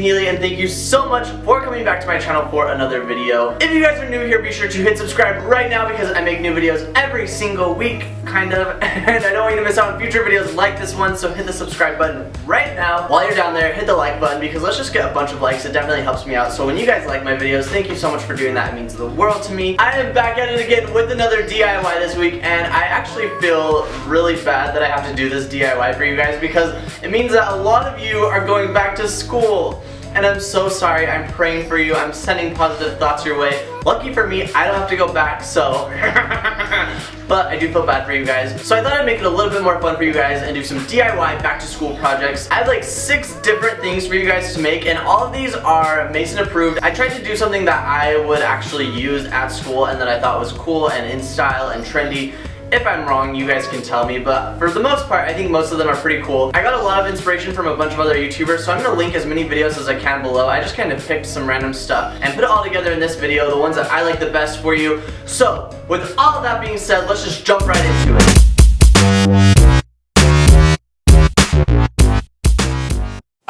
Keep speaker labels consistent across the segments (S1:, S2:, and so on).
S1: Healy, and thank you so much for coming back to my channel for another video. If you guys are new here, be sure to hit subscribe right now because I make new videos every single week, kind of, and I don't want you to miss out on future videos like this one, so hit the subscribe button right now. While you're down there, hit the like button because let's just get a bunch of likes. It definitely helps me out. So when you guys like my videos, thank you so much for doing that. It means the world to me. I am back at it again with another DIY this week, and I actually feel really bad that I have to do this DIY for you guys because it means that a lot of you are going back to school. And I'm so sorry. I'm praying for you. I'm sending positive thoughts your way. Lucky for me, I don't have to go back, so but I do feel bad for you guys. So I thought I'd make it a little bit more fun for you guys and do some DIY back to school projects. I have like 6 different things for you guys to make, and all of these are Mason approved. I tried to do something that I would actually use at school and that I thought was cool and in style and trendy. If I'm wrong, you guys can tell me, but for the most part, I think most of them are pretty cool. I got a lot of inspiration from a bunch of other YouTubers, so I'm gonna link as many videos as I can below. I just kind of picked some random stuff and put it all together in this video, the ones that I like the best for you. So, with all of that being said, let's just jump right into it.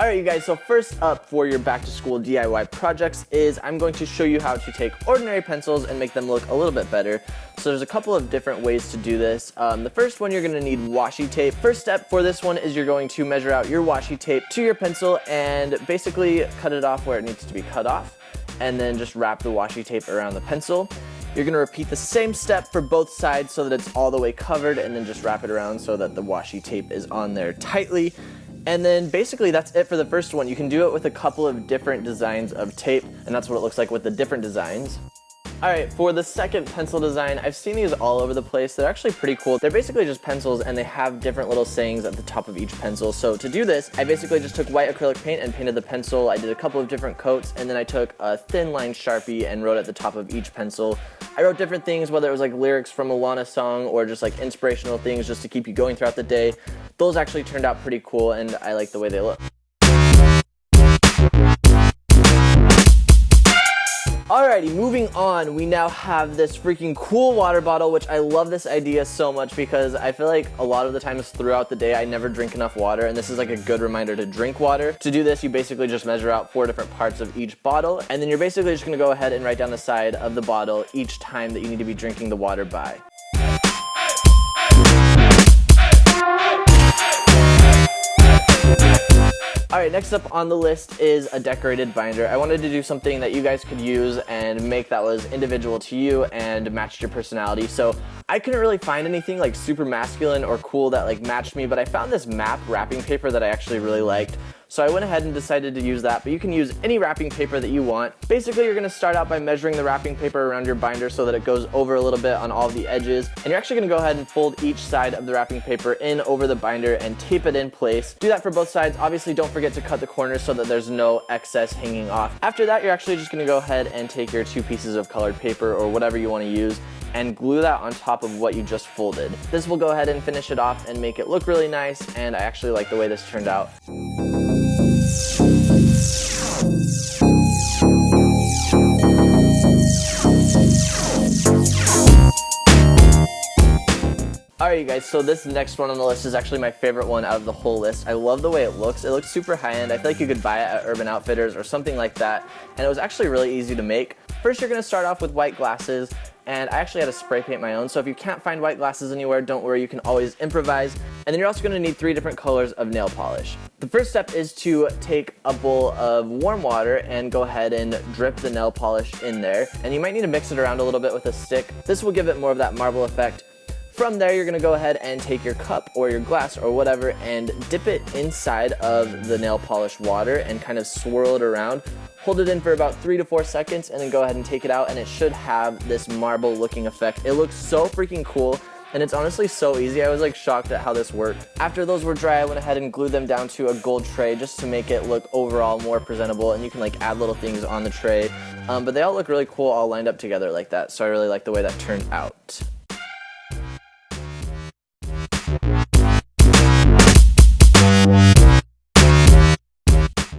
S1: Alright you guys, so first up for your back to school DIY projects is I'm going to show you how to take ordinary pencils and make them look a little bit better. So there's a couple of different ways to do this. The first one, you're going to need washi tape. First step for this one is you're going to measure out your washi tape to your pencil and basically cut it off where it needs to be cut off, and then just wrap the washi tape around the pencil. You're going to repeat the same step for both sides so that it's all the way covered, and then just wrap it around so that the washi tape is on there tightly. And then basically that's it for the first one. You can do it with a couple of different designs of tape, and that's what it looks like with the different designs. Alright, for the second pencil design, I've seen these all over the place. They're actually pretty cool. They're basically just pencils, and they have different little sayings at the top of each pencil. So to do this, I basically just took white acrylic paint and painted the pencil. I did a couple of different coats, and then I took a thin line Sharpie and wrote at the top of each pencil. I wrote different things, whether it was like lyrics from a Lana song or just like inspirational things just to keep you going throughout the day. Those actually turned out pretty cool, and I like the way they look. Alrighty, moving on, we now have this freaking cool water bottle, which I love this idea so much because I feel like a lot of the times throughout the day I never drink enough water, and this is like a good reminder to drink water. To do this, you basically just measure out 4 different parts of each bottle, and then you're basically just going to go ahead and write down the side of the bottle each time that you need to be drinking the water by. Alright, next up on the list is a decorated binder. I wanted to do something that you guys could use and make that was individual to you and matched your personality. So I couldn't really find anything like super masculine or cool that like matched me, but I found this map wrapping paper that I actually really liked. So I went ahead and decided to use that, but you can use any wrapping paper that you want. Basically, you're gonna start out by measuring the wrapping paper around your binder so that it goes over a little bit on all of the edges. And you're actually gonna go ahead and fold each side of the wrapping paper in over the binder and tape it in place. Do that for both sides. Obviously, don't forget to cut the corners so that there's no excess hanging off. After that, you're actually just gonna go ahead and take your 2 pieces of colored paper or whatever you wanna use and glue that on top of what you just folded. This will go ahead and finish it off and make it look really nice, and I actually like the way this turned out. Alright you guys, so this next one on the list is actually my favorite one out of the whole list. I love the way it looks. It looks super high-end. I feel like you could buy it at Urban Outfitters or something like that, and it was actually really easy to make. First, you're going to start off with white glasses, and I actually had to spray paint my own, so if you can't find white glasses anywhere, don't worry, you can always improvise. And then you're also going to need 3 different colors of nail polish. The first step is to take a bowl of warm water and go ahead and drip the nail polish in there, and you might need to mix it around a little bit with a stick. This will give it more of that marble effect. From there, you're gonna go ahead and take your cup or your glass or whatever and dip it inside of the nail polish water and kind of swirl it around. Hold it in for about 3 to 4 seconds and then go ahead and take it out, and it should have this marble looking effect. It looks so freaking cool, and it's honestly so easy. I was like shocked at how this worked. After those were dry, I went ahead and glued them down to a gold tray just to make it look overall more presentable, and you can like add little things on the tray. But they all look really cool all lined up together like that, so I really like the way that turned out.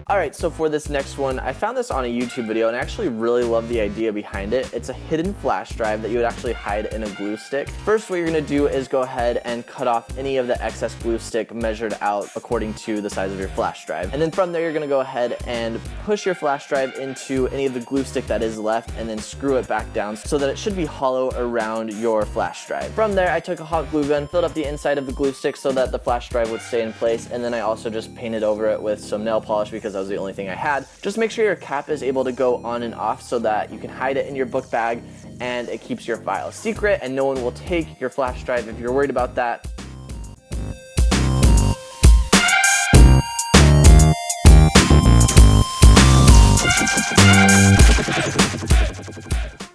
S1: Alright, so for this next one, I found this on a YouTube video and I actually really love the idea behind it. It's a hidden flash drive that you would actually hide in a glue stick. First, what you're going to do is go ahead and cut off any of the excess glue stick measured out according to the size of your flash drive. And then from there, you're going to go ahead and push your flash drive into any of the glue stick that is left and then screw it back down so that it should be hollow around your flash drive. From there, I took a hot glue gun, filled up the inside of the glue stick so that the flash drive would stay in place, and then I also just painted over it with some nail polish because that was the only thing I had. Just make sure your cap is able to go on and off so that you can hide it in your book bag and it keeps your file secret and no one will take your flash drive if you're worried about that.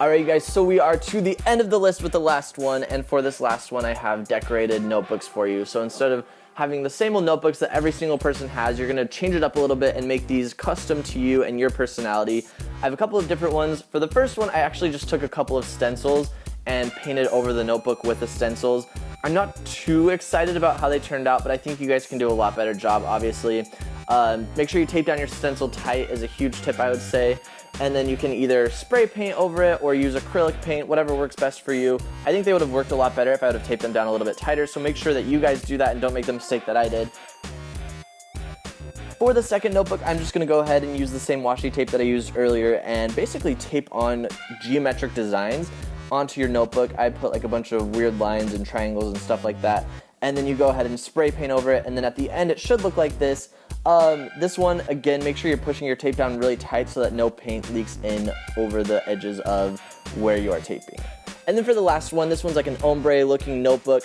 S1: Alright you guys, so we are to the end of the list with the last one, and for this last one I have decorated notebooks for you. So instead of having the same old notebooks that every single person has, you're going to change it up a little bit and make these custom to you and your personality. I have a couple of different ones. For the first one, I actually just took a couple of stencils and painted over the notebook with the stencils. I'm not too excited about how they turned out, but I think you guys can do a lot better job, obviously. Make sure you tape down your stencil tight is a huge tip, I would say. And then you can either spray paint over it or use acrylic paint, whatever works best for you. I think they would have worked a lot better if I would have taped them down a little bit tighter, so make sure that you guys do that and don't make the mistake that I did. For the second notebook, I'm just going to go ahead and use the same washi tape that I used earlier and basically tape on geometric designs onto your notebook. I put like a bunch of weird lines and triangles and stuff like that, and then you go ahead and spray paint over it, and then at the end it should look like this. This one, again, make sure you're pushing your tape down really tight so that no paint leaks in over the edges of where you are taping. And then for the last one, this one's like an ombre looking notebook.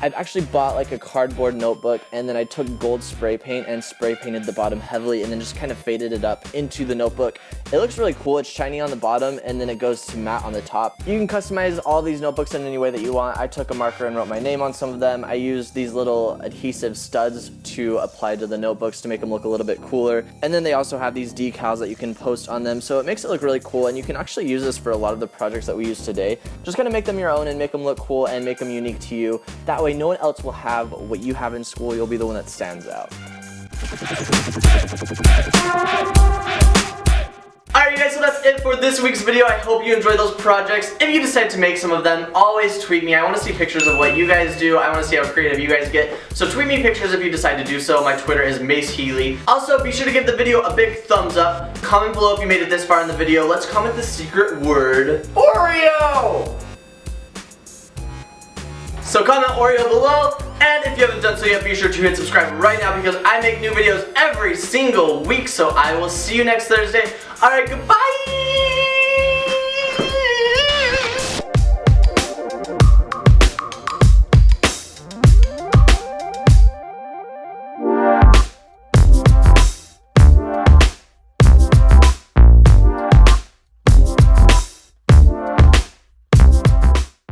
S1: I've actually bought like a cardboard notebook, and then I took gold spray paint and spray painted the bottom heavily and then just kind of faded it up into the notebook. It looks really cool. It's shiny on the bottom and then it goes to matte on the top. You can customize all these notebooks in any way that you want. I took a marker and wrote my name on some of them. I used these little adhesive studs to apply to the notebooks to make them look a little bit cooler. And then they also have these decals that you can post on them, so it makes it look really cool, and you can actually use this for a lot of the projects that we use today. Just kind of make them your own and make them look cool and make them unique to you. That way no one else will have what you have in school. You'll be the one that stands out. Alright you guys, so that's it for this week's video. I hope you enjoyed those projects. If you decide to make some of them, always tweet me. I want to see pictures of what you guys do. I want to see how creative you guys get. So tweet me pictures if you decide to do so. My Twitter is Healy. Also, be sure to give the video a big thumbs up. Comment below if you made it this far in the video. Let's comment the secret word, Oreo! So comment Oreo below, and if you haven't done so yet, be sure to hit subscribe right now because I make new videos every single week, so I will see you next Thursday. Alright, goodbye!